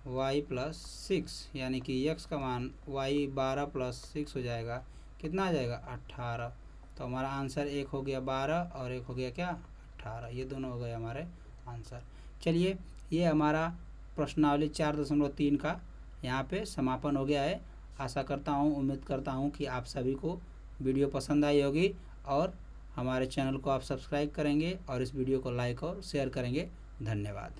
y प्लस 6, यानी कि x का मान y 12 प्लस 6 हो जाएगा, कितना आ जाएगा 18। तो हमारा आंसर एक हो गया 12 और एक हो गया क्या 18, ये दोनों हो गए हमारे आंसर। चलिए ये हमारा प्रश्नावली 4.3 का यहाँ पे समापन हो गया है। आशा करता हूँ, उम्मीद करता हूँ कि आप सभी को वीडियो पसंद आई होगी और हमारे चैनल को आप सब्सक्राइब करेंगे और इस वीडियो को लाइक और शेयर करेंगे। धन्यवाद।